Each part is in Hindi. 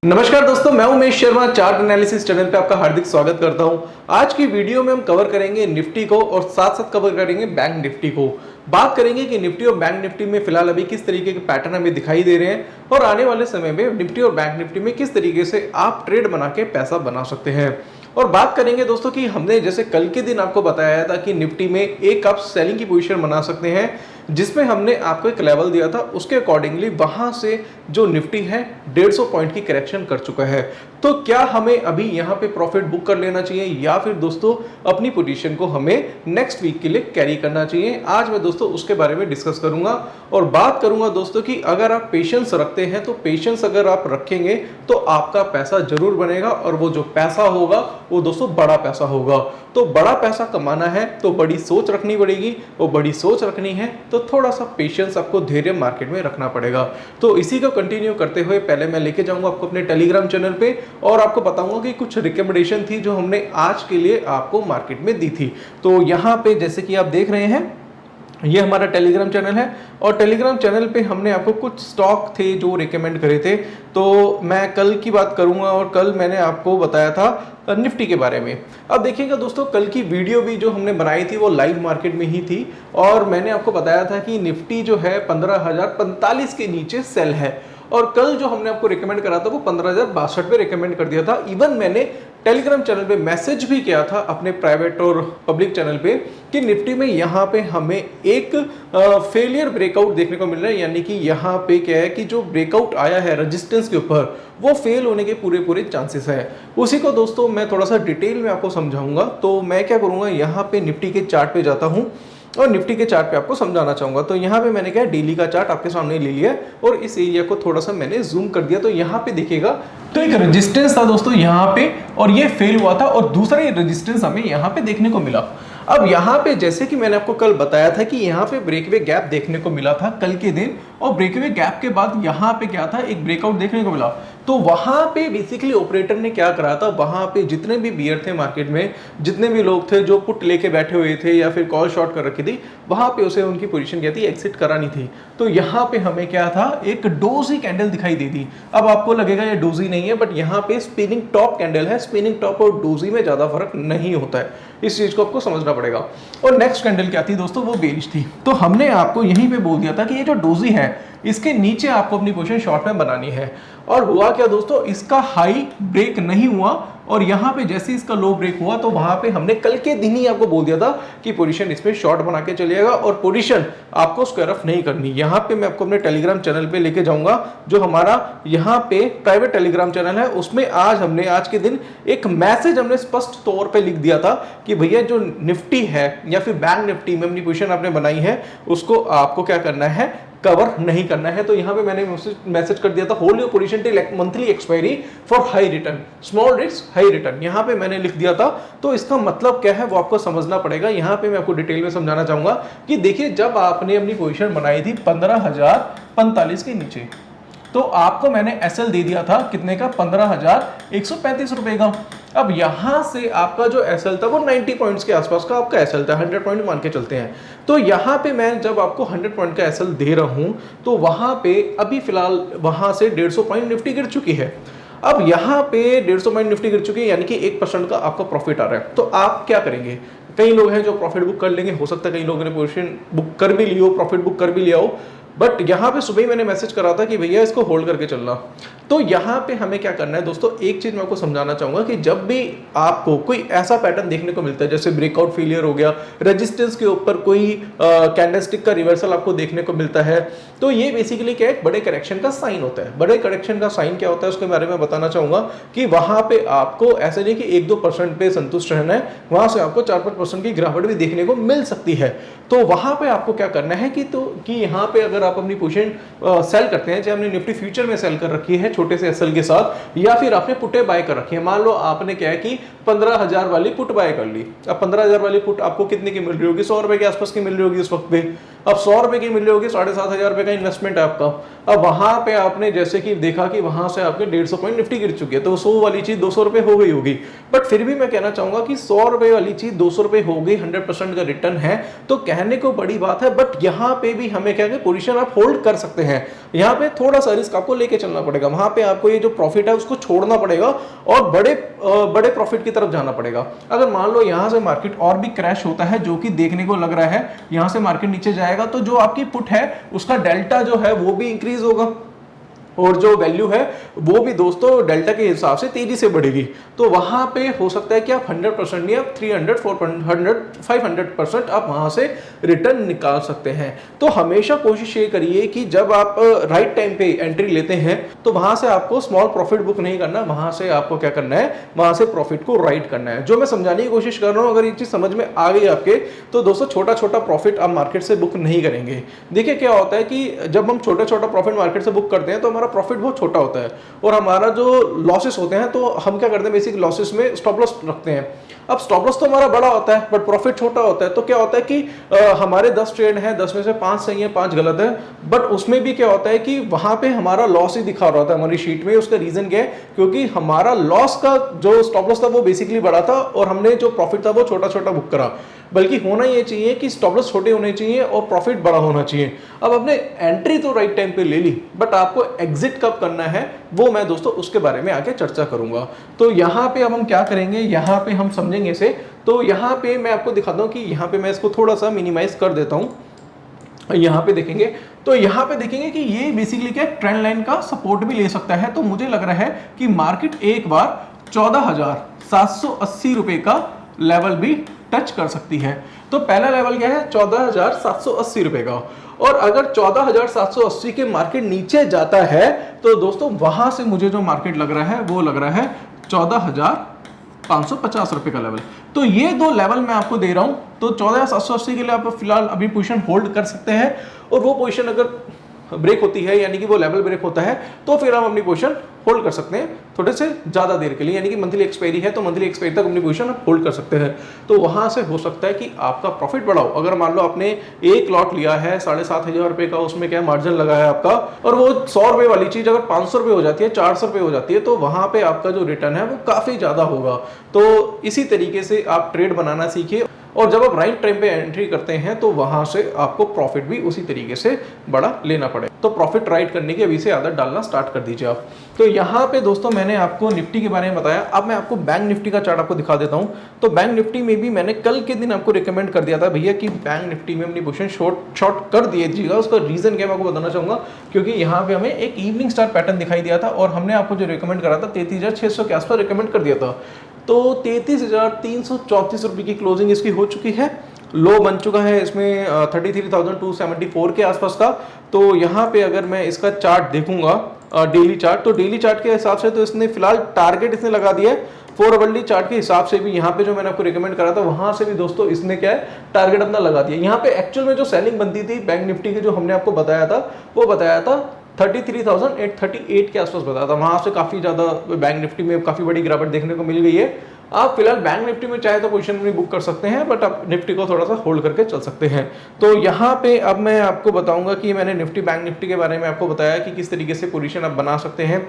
नमस्कार दोस्तों, मैं Umesh Sharma chart analysis channel पे आपका हार्दिक स्वागत करता हूं। आज की वीडियो में हम कवर करेंगे निफ्टी को और साथ साथ कवर करेंगे बैंक निफ्टी को। बात करेंगे कि निफ्टी और बैंक निफ्टी में फिलहाल अभी किस तरीके के पैटर्न हमें दिखाई दे रहे हैं और आने वाले समय में निफ्टी और बैंक निफ्टी में किस तरीके से आप ट्रेड बना के पैसा बना सकते हैं। और बात करेंगे दोस्तों कि हमने जैसे कल के दिन आपको बताया था कि निफ्टी में एक आप सेलिंग की पोजीशन बना सकते हैं, जिसमें हमने आपको एक लेवल दिया था, उसके अकॉर्डिंगली वहां से जो निफ्टी है 150 पॉइंट की करेक्शन कर चुका है। तो क्या हमें अभी यहां पे प्रॉफिट बुक कर लेना चाहिए या फिर दोस्तों अपनी पोजीशन को हमें नेक्स्ट वीक के लिए कैरी करना चाहिए? आज मैं दोस्तों उसके बारे में डिस्कस करूंगा और बात करूंगा दोस्तों कि अगर आप पेशेंस रखते हैं तो पेशेंस अगर आप रखेंगे तो आपका पैसा जरूर बनेगा और वो जो पैसा होगा वो दोस्तों बड़ा पैसा होगा। तो बड़ा पैसा कमाना है तो बड़ी सोच रखनी पड़ेगी, वो बड़ी सोच रखनी है तो थोड़ा सा पेशेंस आपको धैर्य मार्केट में रखना पड़ेगा। तो इसी को कंटिन्यू करते हुए पहले मैं लेके जाऊंगा आपको अपने टेलीग्राम चैनल पे और आपको बताऊंगा कि कुछ रिकमेंडेशन थी जो हमने आज के लिए आपको मार्केट में दी थी। तो यहाँ पे जैसे कि आप देख रहे हैं ये हमारा टेलीग्राम चैनल है और टेलीग्राम चैनल पे हमने आपको कुछ स्टॉक थे जो रिकमेंड करे थे। तो मैं कल की बात करूंगा और कल मैंने आपको बताया था निफ्टी के बारे में। अब देखिएगा दोस्तों, कल की वीडियो भी जो हमने बनाई थी वो लाइव मार्केट में ही थी और मैंने आपको बताया था कि निफ्टी जो है 15,045 के नीचे सेल है और कल जो हमने आपको रिकमेंड करा था वो 15,062 पे रिकमेंड कर दिया था। इवन मैंने टेलीग्राम चैनल पे मैसेज भी किया था अपने प्राइवेट और पब्लिक चैनल पे कि निफ्टी में यहाँ पे हमें एक फेलियर ब्रेकआउट देखने को मिल रहा है, यानी कि यहाँ पे क्या है कि जो ब्रेकआउट आया है रेजिस्टेंस के ऊपर वो फेल होने के पूरे चांसेस है। उसी को दोस्तों मैं थोड़ा सा डिटेल में आपको समझाऊंगा। तो मैं क्या करूंगा, यहाँ पे निफ्टी के चार्ट पे जाता हूँ और निफ्टी के चार्ट पे आपको समझाना चाहूंगा। तो यहाँ पे मैंने क्या डेली का चार्ट आपके सामने ले लिया और इस एरिया को थोड़ा सा मैंने जूम कर दिया। तो यहाँ पे देखिएगा तो एक रेजिस्टेंस था दोस्तों यहाँ पे और ये फेल हुआ था और दूसरा रेजिस्टेंस हमें यहाँ पे देखने को मिला। अब यहाँ पे जैसे कि मैंने आपको कल बताया था कि यहाँ पे ब्रेकवे गैप देखने को मिला था कल के दिन और ब्रेकवे गैप के बाद यहाँ पे क्या था, एक ब्रेकआउट देखने को मिला। तो वहां पे बेसिकली ऑपरेटर ने क्या करा था, वहां पे जितने भी बियर थे मार्केट में, जितने भी लोग थे जो पुट लेके बैठे हुए थे या फिर कॉल शॉर्ट कर रखी थी, वहां पे उसे उनकी पोजीशन क्या थी, एग्जिट करानी थी। तो यहाँ पे हमें क्या था, एक डोजी कैंडल दिखाई दी थी। अब आपको लगेगा ये डोजी नहीं है, बट यहाँ पे स्पिनिंग टॉप कैंडल है। स्पिनिंग टॉप और डोजी में ज्यादा फर्क नहीं होता है, इस चीज को आपको समझना पड़ेगा। और नेक्स्ट कैंडल क्या थी दोस्तों, वो बेरिश थी। तो हमने आपको यहीं पे बोल दिया था कि ये जो डोजी है इसके नीचे आपको अपनी पोजीशन शॉर्ट में बनानी है। और हुआ क्या दोस्तों, इसका हाई ब्रेक नहीं हुआ और यहाँ पे जैसे इसका लो ब्रेक हुआ तो वहां पे हमने कल के दिन ही आपको बोल दिया था कि पोजीशन इसमें शॉर्ट बना के चलिएगा और पोजीशन आपको स्क्वायर ऑफ नहीं करनी। यहाँ पे मैं आपको अपने टेलीग्राम चैनल पे लेके जाऊंगा, जो हमारा यहाँ पे प्राइवेट टेलीग्राम चैनल है, उसमें आज के दिन एक मैसेज हमने स्पष्ट तौर पर लिख दिया था कि भैया जो निफ्टी है या फिर बैंक निफ्टी में अपनी पोजीशन आपने बनाई है उसको आपको क्या करना है, कवर नहीं करना है। तो यहां पे मैंने मैसेज कर दिया था, hold your position till monthly expiry for high return, small risk high return, यहां पे मैंने लिख दिया था। तो इसका मतलब क्या है वो आपको समझना पड़ेगा। यहां पे मैं आपको डिटेल में समझाना चाहूंगा कि देखिए जब आपने अपनी पोजीशन बनाई थी 15,045 के नीचे तो आपको मैंने एसएल दे दिया था कितने का, 15,135 रुपए का। अब यहां से आपका जो एसएल था वो 90 पॉइंट्स के आसपास का आपका एसएल था, 100 पॉइंट मान के चलते हैं। तो यहां पे मैं जब आपको 100 पॉइंट का एसएल दे रहा हूं तो वहां पे अभी फिलहाल वहां से 150 पॉइंट निफ्टी गिर चुकी है। अब यहाँ पे 150 पॉइंट निफ्टी गिर चुकी है, यानी कि 1% का आपका प्रॉफिट आ रहा है। तो आप क्या करेंगे, कई लोग हैं जो प्रॉफिट बुक कर लेंगे, हो सकता है कई लोगों ने पोजीशन बुक कर भी ली हो, प्रॉफिट बुक कर भी लिया हो, बट यहाँ पे सुबह ही मैंने मैसेज करा था कि भैया इसको होल्ड करके चलना। तो यहाँ पे हमें क्या करना है दोस्तों, एक चीज मैं आपको समझाना चाहूंगा कि जब भी आपको कोई ऐसा पैटर्न देखने को मिलता है जैसे ब्रेकआउट फेलियर हो गया, रेजिस्टेंस के ऊपर कोई कैंडलस्टिक का रिवर्सल आपको देखने को मिलता है, तो ये बेसिकली क्या है, बड़े करेक्शन का साइन होता है। बड़े करेक्शन का साइन क्या होता है उसके बारे में बताना चाहूंगा कि वहां पे आपको ऐसे नहीं कि 1-2% पे संतुष्ट रहना है, वहां से आपको 4-5% की गिरावट भी देखने को मिल सकती है। तो वहां पे आपको क्या करना है कि यहाँ पे अगर आप अपनी पोजीशन सेल करते हैं, चाहे हमने निफ्टी फ्यूचर में सेल कर रखी है छोटे से एसएल के साथ, या फिर आपने पुटे बाय कर रखी है, मान लो आपने क्या है कि 15,000 वाली पुट बाय कर ली। अब 15,000 वाली पुट आपको कितने की मिल रही होगी, 100 रुपए के आसपास की मिल रही होगी उस वक्त पे। अब 100 रुपए की मिल रही होगी, 7,500 रुपए का इन्वेस्टमेंट है आपका। अब वहां पे आपने जैसे कि देखा कि वहां से आपके 150 पॉइंट निफ्टी गिर चुकी है, तो 100 वाली चीज 200 रुपए हो गई होगी। बट फिर भी मैं कहना चाहूंगा कि 100 रुपए वाली चीज 200 रुपए हो गई, 100% का रिटर्न है, तो कहने को बड़ी बात है। बट यहाँ पे भी हमें क्या है, पोजीशन आप होल्ड कर सकते हैं। यहाँ पे थोड़ा सा रिस्क आपको लेके चलना पड़ेगा, वहां पे आपको ये जो प्रॉफिट है उसको छोड़ना पड़ेगा और बड़े प्रॉफिट की तरफ जाना पड़ेगा। अगर मान लो यहां से मार्केट और भी क्रैश होता है, जो कि देखने को लग रहा है, यहां से मार्केट नीचे जाएगा, तो जो आपकी पुट है उसका डेल्टा जो है वो भी इंक्रीज होगा और जो वैल्यू है वो भी दोस्तों डेल्टा के हिसाब से तेजी से बढ़ेगी। तो वहां पे हो सकता है कि आप 100% नहीं, आप 300, 400, 500% आप वहां से रिटर्न निकाल सकते हैं। तो हमेशा कोशिश ये करिए कि जब आप राइट टाइम पे एंट्री लेते हैं तो वहां से आपको स्मॉल प्रॉफिट बुक नहीं करना, वहां से आपको क्या करना है, वहां से प्रॉफिट को राइट करना है। जो मैं समझाने की कोशिश कर रहा हूं, अगर ये चीज समझ में आ गई आपके, तो दोस्तों छोटा छोटा प्रॉफिट आप मार्केट से बुक नहीं करेंगे। देखिए क्या होता है कि जब हम छोटा छोटा प्रॉफिट मार्केट से बुक करते हैं तो हमारा प्रॉफिट बहुत छोटा होता है और हमारा जो लॉसेस होते हैं, तो हम क्या करते हैं, बेसिक लॉसेस में स्टॉप लॉस रखते हैं। अब स्टॉप लॉस तो हमारा बड़ा होता है बट प्रॉफिट छोटा होता है। तो क्या होता है कि हमारे 10 ट्रेड हैं, 10 में से 5 सही है, 5 गलत है, बट उसमें भी क्या होता है कि वहां पे हमारा लॉस ही दिखा रहा होता है हमारी शीट में। उसका रीजन क्या है, क्योंकि हमारा लॉस का जो स्टॉप लॉस था वो बेसिकली बड़ा था और हमने जो प्रॉफिट था वो छोटा छोटा बुक करा। बल्कि होना ये चाहिए कि स्टॉप लॉस छोटे होने चाहिए और प्रॉफिट बड़ा होना चाहिए। अब आपने एंट्री तो राइट टाइम पे ले ली, बट आपको एग्जिट कब करना है वो मैं दोस्तों उसके बारे में आगे चर्चा करूंगा। तो यहाँ पे अब हम क्या करेंगे, यहाँ पे हम समझेंगे इसे। तो यहाँ पे मैं आपको दिखाता हूँ कि यहाँ पे मैं इसको थोड़ा सा मिनिमाइज कर देता हूँ। यहाँ पे देखेंगे तो यहाँ पे देखेंगे कि ये बेसिकली क्या ट्रेंड लाइन का सपोर्ट भी ले सकता है। तो मुझे लग रहा है कि मार्केट एक बार 14,780 रुपए का लेवल भी टच कर सकती है। तो पहला लेवल क्या है, 14,780 रुपए का। और अगर 14,780 के मार्केट नीचे जाता है तो दोस्तों वहां से मुझे जो मार्केट लग रहा है वो लग रहा है 14,550 रुपए का लेवल। तो ये दो लेवल मैं आपको दे रहा हूं। तो 14,780 के लिए आप फिलहाल अभी पोजीशन होल्ड कर सकते हैं और वो पोजीशन अगर ब्रेक होती है, यानी कि वो लेवल ब्रेक होता है, तो फिर हम अपनी पोजीशन होल्ड कर सकते हैं थोड़े से ज्यादा देर के लिए। यानी कि मंथली एक्सपायरी है तो मंथली एक्सपायरी तक अपनी पोजीशन आप होल्ड कर सकते हैं। तो वहां से हो सकता है कि आपका प्रॉफिट बढ़ाओ। अगर मान लो आपने एक लॉट लिया है 7,500 रुपए का, उसमें क्या मार्जिन लगा है आपका, और वो 100 रुपए वाली चीज अगर 500 रुपए हो जाती है, 400 रुपए हो जाती है, तो वहां पे आपका जो रिटर्न है वो काफी ज्यादा होगा। तो इसी तरीके से आप ट्रेड बनाना सीखिए और जब आप राइट टाइम पे एंट्री करते हैं तो वहां से आपको प्रॉफिट भी उसी तरीके से बड़ा लेना पड़े। तो प्रॉफिट राइट करने की अभी से आदत डालना स्टार्ट कर दीजिए आप। तो यहाँ पे दोस्तों मैंने आपको निफ्टी के बारे में बताया। अब मैं आपको बैंक निफ्टी का चार्ट आपको दिखा देता हूँ। तो बैंक निफ्टी में भी मैंने कल के दिन आपको रिकमेंड कर दिया था भैया कि बैंक निफ्टी में अपनी पोजीशन शॉर्ट कर दीजिएगा। उसका रीजन क्या मैं आपको बताना चाहूंगा, क्योंकि यहाँ पे हमें एक इवनिंग स्टार पैटर्न दिखाई दिया था और हमने आपको जो रिकमेंड करा था 33,600 के आसपास रिकमेंड कर दिया था। तो 33,334 रुपये की क्लोजिंग इसकी हो चुकी है। लो बन चुका है इसमें 33,274 के आसपास का। तो यहाँ पे अगर मैं इसका चार्ट देखूंगा डेली चार्ट, तो डेली चार्ट के हिसाब से तो इसने फिलहाल टारगेट इसने लगा दिया है 4 आवरली चार्ट के हिसाब से भी। यहाँ पे जो मैंने आपको रिकमेंड करा था वहां से भी दोस्तों इसने क्या है टारगेट अपना लगा दिया। यहाँ पे एक्चुअल में जो सेलिंग बनती थी बैंक निफ्टी की, जो हमने आपको बताया था, वो बताया था 33,838 के आसपास बताया था। वहां से काफी ज्यादा बैंक निफ्टी में काफी बड़ी गिरावट देखने को मिल गई है। आप फिलहाल बैंक निफ्टी में चाहे तो पोजीशन भी बुक कर सकते हैं, बट आप निफ्टी को थोड़ा सा होल्ड करके चल सकते हैं। तो यहाँ पे अब मैं आपको बताऊंगा कि मैंने निफ्टी बैंक निफ्टी के बारे में आपको बताया कि किस तरीके से पोजीशन आप बना सकते हैं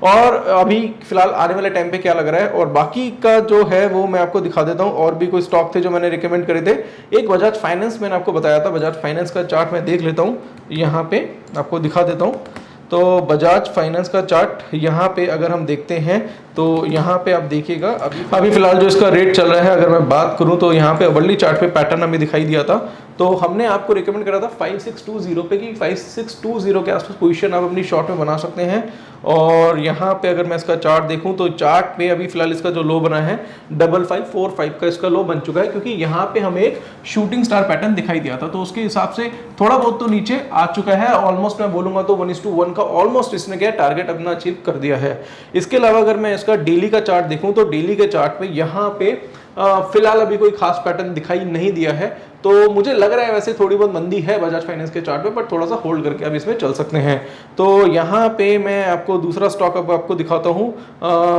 और अभी फिलहाल आने वाले टाइम पे क्या लग रहा है। और बाकी का जो है वो मैं आपको दिखा देता हूँ। और भी कोई स्टॉक थे जो मैंने रिकमेंड करे थे। एक बजाज फाइनेंस मैंने आपको बताया था, बजाज फाइनेंस का चार्ट मैं देख लेता हूँ, यहाँ पे आपको दिखा देता हूँ। तो बजाज फाइनेंस का चार्ट यहाँ पे अगर हम देखते हैं तो यहाँ पे आप देखिएगा अभी फिलहाल जो इसका रेट चल रहा है, अगर मैं बात करूँ तो यहाँ पे अवर्ली चार्ट पे पैटर्न हमें दिखाई दिया था। तो हमने आपको रिकमेंड करा था 5620 पे कि 5620 के आसपास पोजीशन आप अपनी शॉर्ट में बना सकते हैं। और यहाँ पे अगर मैं इसका चार्ट देखूं तो चार्ट पे अभी फिलहाल इसका जो लो बना है 5545 का इसका लो बन चुका है, क्योंकि यहाँ पे हमें एक शूटिंग स्टार पैटर्न दिखाई दिया था। तो उसके हिसाब से थोड़ा बहुत तो नीचे आ चुका है, ऑलमोस्ट मैं बोलूंगा तो 1:1 का ऑलमोस्ट इसने क्या टारगेट अपना अचीव कर दिया है। इसके अलावा अगर मैं इसका डेली का चार्ट देखूं तो डेली के चार्ट पे यहाँ पे फिलहाल अभी कोई खास पैटर्न दिखाई नहीं दिया है, तो मुझे लग रहा है वैसे थोड़ी बहुत मंदी है बजाज फाइनेंस के चार्ट पे, पर थोड़ा सा होल्ड करके अब इसमें चल सकते हैं। तो यहाँ पे मैं आपको दूसरा स्टॉक अब आपको दिखाता हूँ।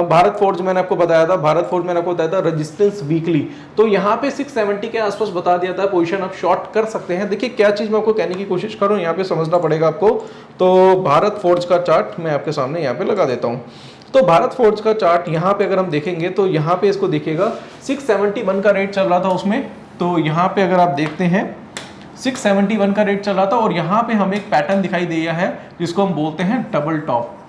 भारत फोर्ज मैंने आपको बताया था, भारत फोर्ज मैंने आपको बताया था रेजिस्टेंस वीकली, तो यहाँ पे 670 के आसपास बता दिया था, पोजीशन आप शॉर्ट कर सकते हैं। देखिए क्या चीज मैं आपको कहने की कोशिश कर रहा हूँ, यहाँ पे समझना पड़ेगा आपको। तो भारत फोर्ज का चार्ट मैं आपके सामने यहाँ पे लगा देता हूँ। तो भारत फोर्ज का चार्ट यहाँ पे अगर हम देखेंगे तो यहाँ पे इसको देखिएगा 671 का रेट चल रहा था उसमें। तो यहाँ पे अगर आप देखते हैं 671 का रेट चल रहा था, और यहाँ पे हमें एक पैटर्न दिखाई दिया है जिसको हम बोलते हैं डबल टॉप।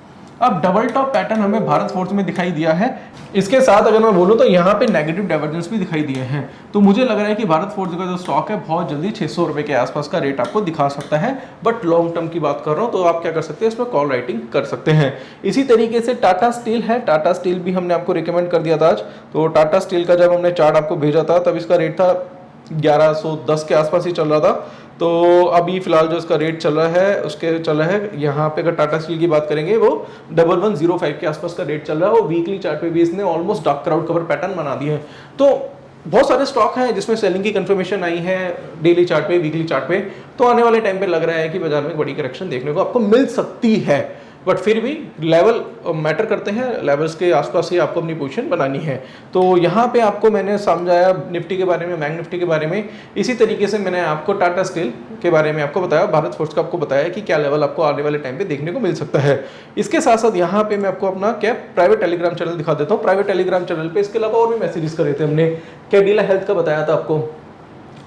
अब डबल टॉप पैटर्न हमें भारत फोर्ज में दिखाई दिया है। इसके साथ अगर मैं बोलूं तो यहाँ पे नेगेटिव डाइवर्जेंस भी दिखाई दिए हैं। तो मुझे लग रहा है कि भारत फोर्ज का जो स्टॉक है बहुत जल्दी 600 रुपए के आसपास का रेट आपको दिखा सकता है, बट लॉन्ग टर्म की बात कर रहा हूँ, तो आप क्या कर सकते हैं, इसमें कॉल राइटिंग कर सकते हैं। इसी तरीके से टाटा स्टील है, टाटा स्टील भी हमने आपको रिकमेंड कर दिया था आज। तो टाटा स्टील का जब हमने चार्ट आपको भेजा था तब इसका रेट था 1110 के आसपास ही चल रहा था। तो अभी फिलहाल जो इसका रेट चल रहा है उसके चल रहा है यहाँ पे, अगर टाटा स्टील की बात करेंगे वो 1105 के आसपास का रेट चल रहा है, और वीकली चार्ट पे भी इसने almost dark crowd cover pattern बना दिए हैं। तो बहुत सारे स्टॉक हैं जिसमें सेलिंग की कंफर्मेशन आई है डेली चार्ट पे, वीकली चार्ट पे। तो आने वाले टाइम पे लग रहा है कि बाजार में बड़ी करेक्शन देखने को आपको मिल सकती है, बट फिर भी लेवल मैटर करते हैं, लेवल्स के आसपास ही आपको अपनी पोजीशन बनानी है। तो यहाँ पे आपको मैंने समझाया निफ्टी के बारे में, बैंक निफ्टी के बारे में। इसी तरीके से मैंने आपको टाटा स्टील के बारे में आपको बताया, भारत फोर्ज का आपको बताया कि क्या लेवल आपको आने वाले टाइम पे देखने को मिल सकता है। इसके साथ साथ यहाँ पे मैं आपको अपना क्या प्राइवेट टेलीग्राम चैनल दिखा देता हूँ। प्राइवेट टेलीग्राम चैनल पे इसके अलावा और भी मैसेजेस करे थे हमने, कैडिला हेल्थ का बताया था आपको,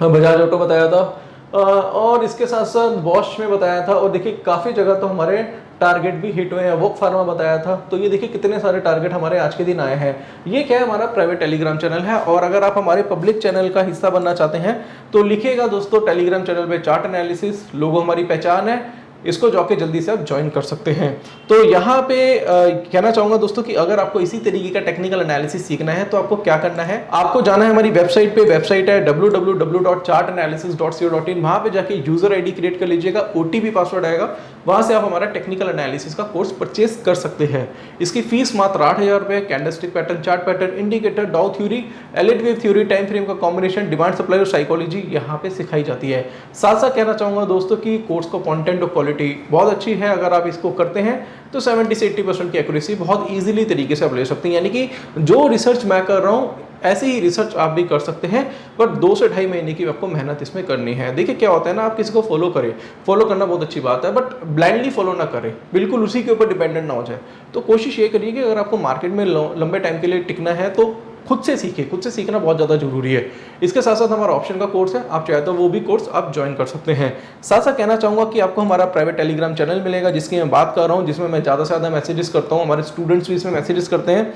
बजाज ऑटो बताया था, और इसके साथ साथ बॉश में बताया था, और देखिए काफ़ी जगह तो हमारे टारगेट भी हिट हुए हैं। वोक फार्मा बताया था। तो ये देखिए कितने सारे टारगेट हमारे आज के दिन आए हैं। ये क्या है, हमारा प्राइवेट टेलीग्राम चैनल है। और अगर आप हमारे पब्लिक चैनल का हिस्सा बनना चाहते हैं तो लिखिएगा दोस्तों टेलीग्राम चैनल पे चार्ट एनालिसिस, लोगो हमारी पहचान है, इसको जाके जल्दी से आप ज्वाइन कर सकते हैं। तो यहाँ पे कहना चाहूंगा दोस्तों कि अगर आपको इसी तरीके का टेक्निकल एनालिसिस सीखना है तो आपको क्या करना है, आपको जाना है हमारी वेबसाइट पे। वेबसाइट है www.chartanalysis.co.in। वहां पे जाके यूजर आईडी क्रिएट कर लीजिएगा, ओटीपी पासवर्ड आएगा, वहां से आप हमारा टेक्निकल एनालिसिस का कोर्स परचेस कर सकते हैं। इसकी फीस मात्र 8,000 रुपए। Candlestick pattern, chart pattern, indicator, डाउ theory, elite wave theory, time frame का कॉम्बिनेशन, डिमांड सप्लाई और साइकोलॉजी यहाँ पे सिखाई जाती है। साथ साथ कहना चाहूंगा दोस्तों कि कोर्स का कंटेंट और क्वालिटी बहुत अच्छी है। अगर आप इसको करते हैं तो 70 से 80% की एक्यूरेसी बहुत इजीली तरीके से आप ले सकते हैं। यानी कि जो रिसर्च मैं कर रहा हूँ ऐसे ही रिसर्च आप भी कर सकते हैं, पर 2 से ढाई महीने की आपको मेहनत इसमें करनी है। देखिए क्या होता है ना, आप किसी को फॉलो करें, फॉलो करना बहुत अच्छी बात है, बट ब्लाइंडली फॉलो ना करें, बिल्कुल उसी के ऊपर डिपेंडेंट ना हो जाए। तो कोशिश ये करिए कि अगर आपको मार्केट में लंबे टाइम के लिए टिकना है तो खुद से सीखिए, खुद से सीखना बहुत ज़्यादा जरूरी है। इसके साथ साथ हमारा ऑप्शन का कोर्स है, आप चाहे तो वो भी कोर्स आप ज्वाइन कर सकते हैं। साथ साथ कहना चाहूँगा कि आपको हमारा प्राइवेट टेलीग्राम चैनल मिलेगा जिसकी मैं बात कर रहा हूँ, जिसमें मैं ज़्यादा से ज़्यादा मैसेजेस करता हूँ, हमारे स्टूडेंट्स भी इसमें मैसेजेस करते हैं।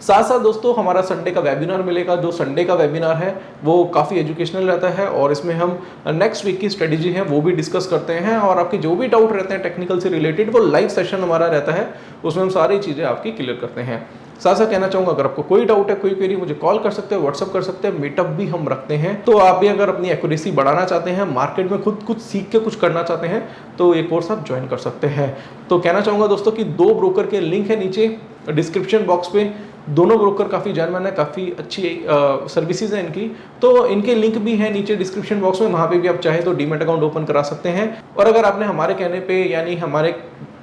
साथ साथ दोस्तों हमारा संडे का वेबिनार मिलेगा। जो संडे का वेबिनार है वो काफ़ी एजुकेशनल रहता है, और इसमें हम नेक्स्ट वीक की स्ट्रेटेजी है वो भी डिस्कस करते हैं, और आपके जो भी डाउट रहते हैं टेक्निकल से रिलेटेड वो लाइव सेशन हमारा रहता है, उसमें हम सारी चीज़ें आपकी क्लियर करते हैं। साथ साथ कहना चाहूँगा अगर आपको कोई डाउट है, कोई क्वेरी, मुझे कॉल कर सकते हैं, व्हाट्सअप कर सकते हैं, मीटअप भी हम रखते हैं। तो आप भी अगर अपनी एक्यूरेसी बढ़ाना चाहते हैं, मार्केट में खुद कुछ सीख के कुछ करना चाहते हैं, तो ये कोर्स आप ज्वाइन कर सकते हैं। तो कहना चाहूँगा दोस्तों कि 2 ब्रोकर के लिंक है नीचे डिस्क्रिप्शन बॉक्स पे। दोनों ब्रोकर काफ़ी जानमान है, काफ़ी अच्छी सर्विसेज हैं इनकी, तो इनके लिंक भी हैं नीचे डिस्क्रिप्शन बॉक्स में। वहाँ पे भी आप चाहे तो डीमैट अकाउंट ओपन करा सकते हैं। और अगर आपने हमारे कहने पे यानी हमारे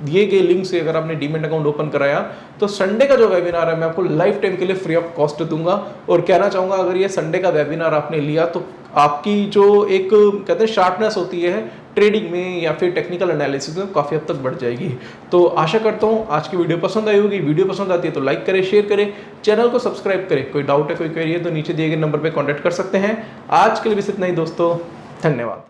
दिए गए लिंक से अगर आपने डीमैट अकाउंट ओपन कराया तो संडे का जो वेबिनार है मैं आपको लाइफ टाइम के लिए फ्री ऑफ कॉस्ट दूंगा। और कहना चाहूँगा अगर ये संडे का वेबिनार आपने लिया तो आपकी जो एक कहते हैं शार्पनेस होती है ट्रेडिंग में या फिर टेक्निकल एनालिसिस में काफ़ी हद तक बढ़ जाएगी। तो आशा करता हूँ आज की वीडियो पसंद आई होगी। वीडियो पसंद आती है तो लाइक करें, शेयर करें, चैनल को सब्सक्राइब करें। कोई डाउट है, कोई क्वेरी है तो नीचे दिए गए नंबर पर कॉन्टैक्ट कर सकते हैं। आज के लिए बस इतना ही दोस्तों, धन्यवाद।